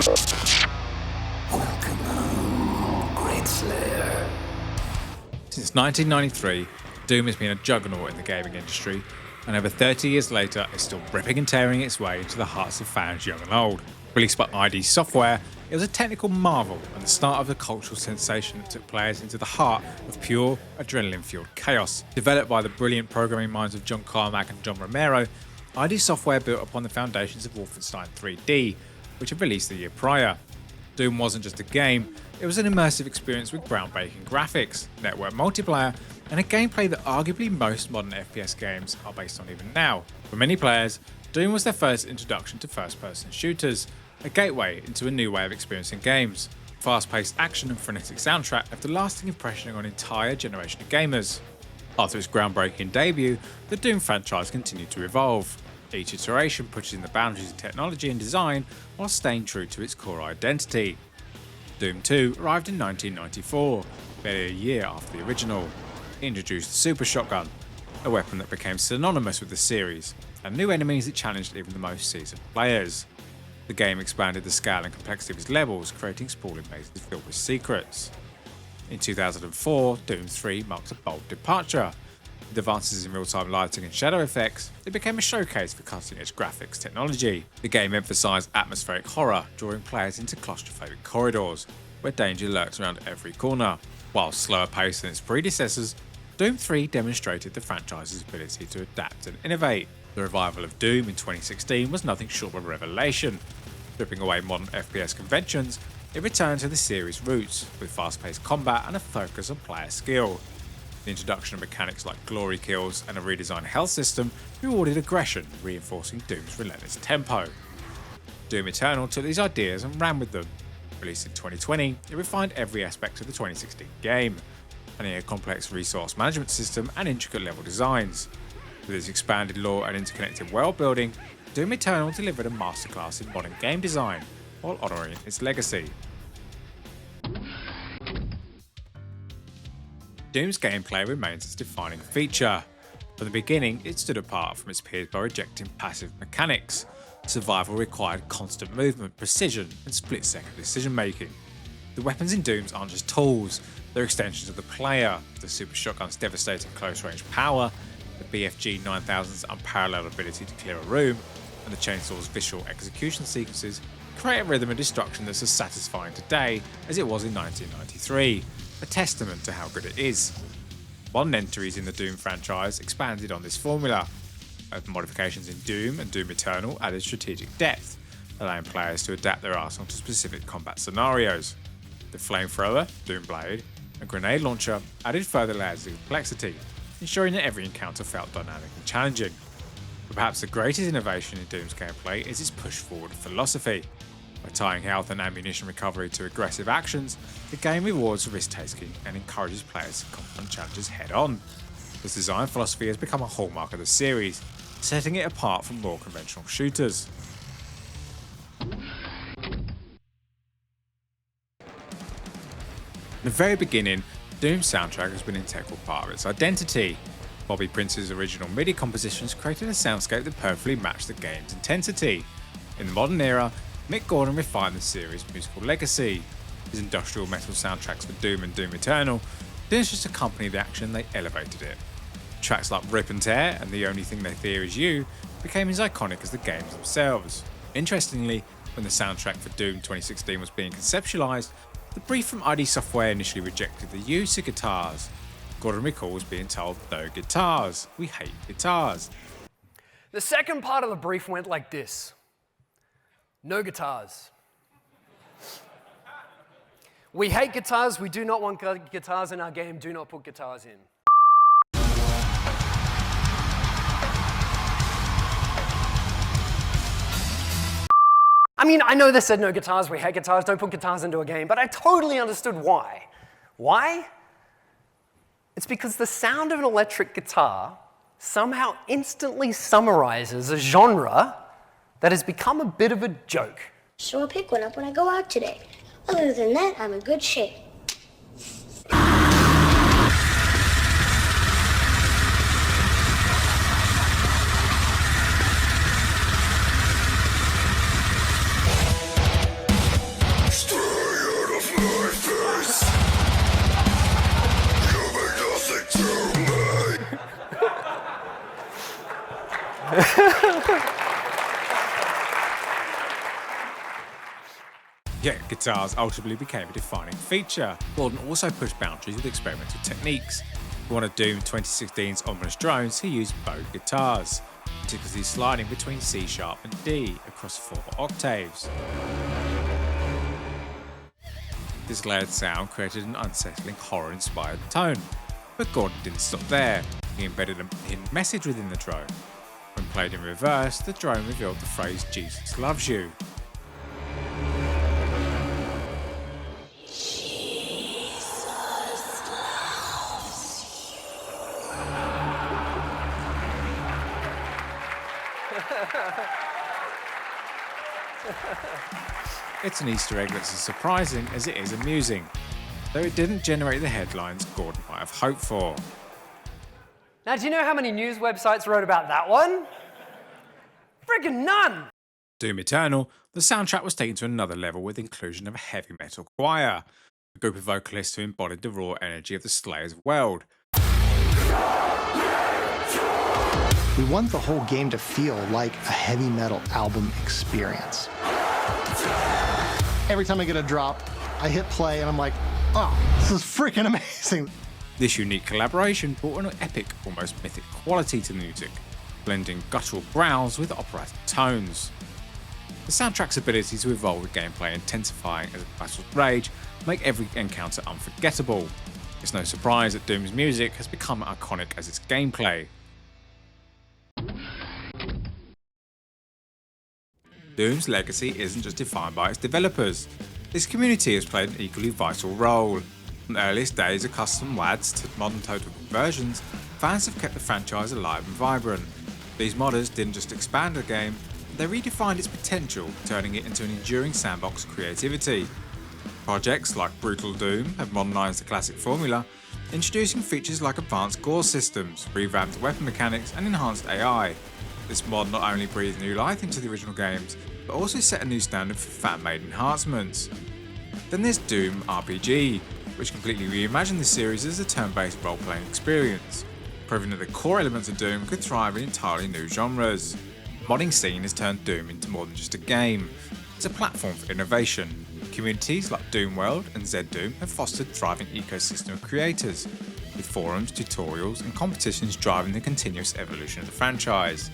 Welcome home, Great Slayer. Since 1993, Doom has been a juggernaut in the gaming industry, and over 30 years later is still ripping and tearing its way into the hearts of fans young and old. Released by ID Software, it was a technical marvel and the start of a cultural sensation that took players into the heart of pure, adrenaline-fueled chaos. Developed by the brilliant programming minds of John Carmack and John Romero, ID Software built upon the foundations of Wolfenstein 3D, which had released the year prior. Doom wasn't just a game, it was an immersive experience with groundbreaking graphics, network multiplayer, and a gameplay that arguably most modern FPS games are based on even now. For many players, Doom was their first introduction to first-person shooters, a gateway into a new way of experiencing games. Fast-paced action and frenetic soundtrack left a lasting impression on an entire generation of gamers. After its groundbreaking debut, the Doom franchise continued to evolve. Each iteration pushes the boundaries of technology and design while staying true to its core identity. Doom 2 arrived in 1994, barely a year after the original. It introduced the Super Shotgun, a weapon that became synonymous with the series, and new enemies that challenged even the most seasoned players. The game expanded the scale and complexity of its levels, creating sprawling mazes filled with secrets. In 2004, Doom 3 marked a bold departure. With advances in real-time lighting and shadow effects, it became a showcase for cutting-edge graphics technology. The game emphasised atmospheric horror, drawing players into claustrophobic corridors, where danger lurks around every corner. While slower paced than its predecessors, Doom 3 demonstrated the franchise's ability to adapt and innovate. The revival of Doom in 2016 was nothing short of a revelation. Stripping away modern FPS conventions, it returned to the series' roots, with fast-paced combat and a focus on player skill. The introduction of mechanics like glory kills and a redesigned health system rewarded aggression, reinforcing Doom's relentless tempo. Doom Eternal took these ideas and ran with them. Released in 2020, it refined every aspect of the 2016 game, adding a complex resource management system and intricate level designs. With its expanded lore and interconnected world building, Doom Eternal delivered a masterclass in modern game design, while honouring its legacy. Doom's gameplay remains its defining feature. From the beginning, it stood apart from its peers by rejecting passive mechanics. Survival required constant movement, precision, and split-second decision-making. The weapons in Dooms aren't just tools, they're extensions of the player. The Super Shotgun's devastating close-range power, the BFG 9000's unparalleled ability to clear a room, and the chainsaw's visual execution sequences create a rhythm of destruction that's as satisfying today as it was in 1993, a testament to how good it is. Modern entries in the Doom franchise expanded on this formula. Open modifications in Doom and Doom Eternal added strategic depth, allowing players to adapt their arsenal to specific combat scenarios. The flamethrower, Doom Blade, and grenade launcher added further layers of complexity, ensuring that every encounter felt dynamic and challenging. But perhaps the greatest innovation in Doom's gameplay is its push-forward philosophy. By tying health and ammunition recovery to aggressive actions, the game rewards risk-taking and encourages players to confront challenges head-on. This design philosophy has become a hallmark of the series, setting it apart from more conventional shooters. From the very beginning, Doom's soundtrack has been an integral part of its identity. Bobby Prince's original MIDI compositions created a soundscape that perfectly matched the game's intensity. In the modern era, Mick Gordon refined the series' musical legacy. His industrial metal soundtracks for Doom and Doom Eternal didn't just accompany the action, they elevated it. Tracks like Rip and Tear and The Only Thing They Fear Is You became as iconic as the games themselves. Interestingly, when the soundtrack for Doom 2016 was being conceptualised, the brief from ID Software initially rejected the use of guitars. Gordon recalls being told, "No guitars, we hate guitars." The second part of the brief went like this. No guitars. We hate guitars, we do not want guitars in our game, do not put guitars in. I mean, I know they said no guitars, we hate guitars, don't put guitars into a game, but I totally understood why. Why? It's because the sound of an electric guitar somehow instantly summarizes a genre that has become a bit of a joke. So I'll pick one up when I go out today. Other than that, I'm in good shape. Yet guitars ultimately became a defining feature. Gordon also pushed boundaries with experimental techniques. For one of Doom 2016's ominous drones, he used bowed guitars, particularly sliding between C# and D across 4 octaves. This layered sound created an unsettling horror-inspired tone, but Gordon didn't stop there. He embedded a hidden message within the drone. When played in reverse, the drone revealed the phrase "Jesus loves you." It's an Easter egg that's as surprising as it is amusing, though it didn't generate the headlines Gordon might have hoped for. Now, do you know how many news websites wrote about that one? Friggin' none! Doom Eternal, the soundtrack was taken to another level with the inclusion of a heavy metal choir, a group of vocalists who embodied the raw energy of the Slayer's world. We want the whole game to feel like a heavy metal album experience. Every time I get a drop, I hit play and I'm like, oh, this is freaking amazing. This unique collaboration brought an epic, almost mythic quality to the music, blending guttural growls with operatic tones. The soundtrack's ability to evolve with gameplay intensifying as battles rage make every encounter unforgettable. It's no surprise that Doom's music has become iconic as its gameplay. Doom's legacy isn't just defined by its developers. This community has played an equally vital role. From the earliest days of custom WADs to modern total conversions, fans have kept the franchise alive and vibrant. These modders didn't just expand the game, they redefined its potential, turning it into an enduring sandbox of creativity. Projects like Brutal Doom have modernised the classic formula, introducing features like advanced gore systems, revamped weapon mechanics and enhanced AI. This mod not only breathed new life into the original games, but also set a new standard for fan-made enhancements. Then there's Doom RPG, which completely reimagined the series as a turn-based role-playing experience, proving that the core elements of Doom could thrive in entirely new genres. The modding scene has turned Doom into more than just a game. It's a platform for innovation. Communities like Doom World and ZDoom have fostered a thriving ecosystem of creators, with forums, tutorials and competitions driving the continuous evolution of the franchise.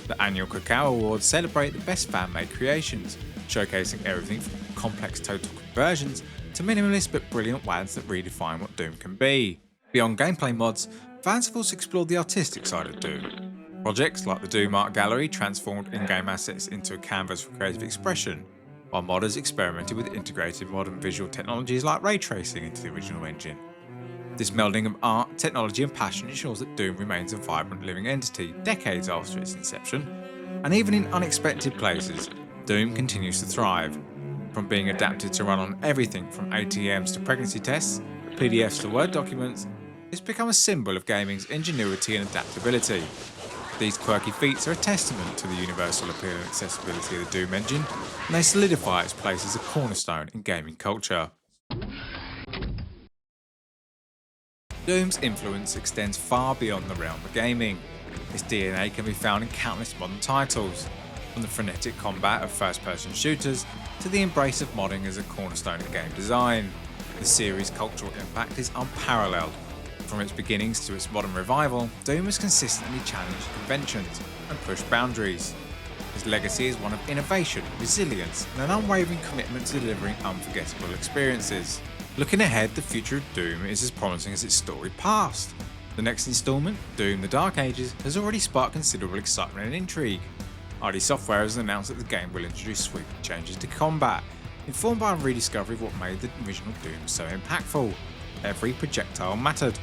The annual Cacao Awards celebrate the best fan-made creations, showcasing everything from complex total conversions to minimalist but brilliant WADs that redefine what Doom can be. Beyond gameplay mods, fans have also explored the artistic side of Doom. Projects like the Doom Art Gallery transformed in-game assets into a canvas for creative expression, while modders experimented with integrated modern visual technologies like ray tracing into the original engine. This melding of art, technology and passion ensures that Doom remains a vibrant living entity decades after its inception, and even in unexpected places, Doom continues to thrive. From being adapted to run on everything from ATMs to pregnancy tests, PDFs to Word documents, it's become a symbol of gaming's ingenuity and adaptability. These quirky feats are a testament to the universal appeal and accessibility of the Doom engine, and they solidify its place as a cornerstone in gaming culture. Doom's influence extends far beyond the realm of gaming. Its DNA can be found in countless modern titles, from the frenetic combat of first-person shooters to the embrace of modding as a cornerstone in game design. The series' cultural impact is unparalleled. From its beginnings to its modern revival, Doom has consistently challenged conventions and pushed boundaries. Its legacy is one of innovation, resilience, and an unwavering commitment to delivering unforgettable experiences. Looking ahead, the future of Doom is as promising as its storied past. The next installment, Doom: The Dark Ages, has already sparked considerable excitement and intrigue. ID Software has announced that the game will introduce sweeping changes to combat, informed by a rediscovery of what made the original Doom so impactful. Every projectile mattered.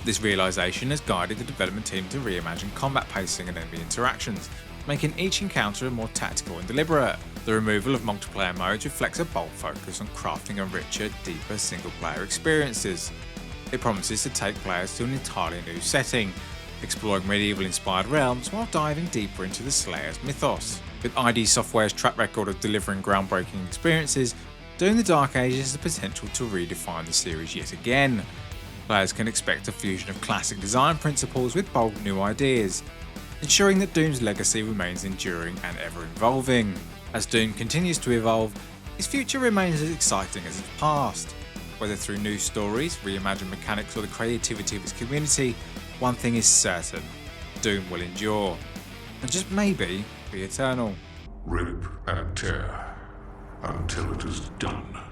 This realisation has guided the development team to reimagine combat pacing and enemy interactions, making each encounter more tactical and deliberate. The removal of multiplayer modes reflects a bold focus on crafting a richer, deeper single-player experiences. It promises to take players to an entirely new setting, exploring medieval-inspired realms while diving deeper into the Slayer's mythos. With ID Software's track record of delivering groundbreaking experiences, Doom: The Dark Ages has the potential to redefine the series yet again. Players can expect a fusion of classic design principles with bold new ideas, ensuring that Doom's legacy remains enduring and ever-evolving. As Doom continues to evolve, Its future remains as exciting as its past. Whether through new stories, reimagined mechanics, or the creativity of its community, one thing is certain: Doom will endure, and just maybe be eternal. Rip and tear until it is done.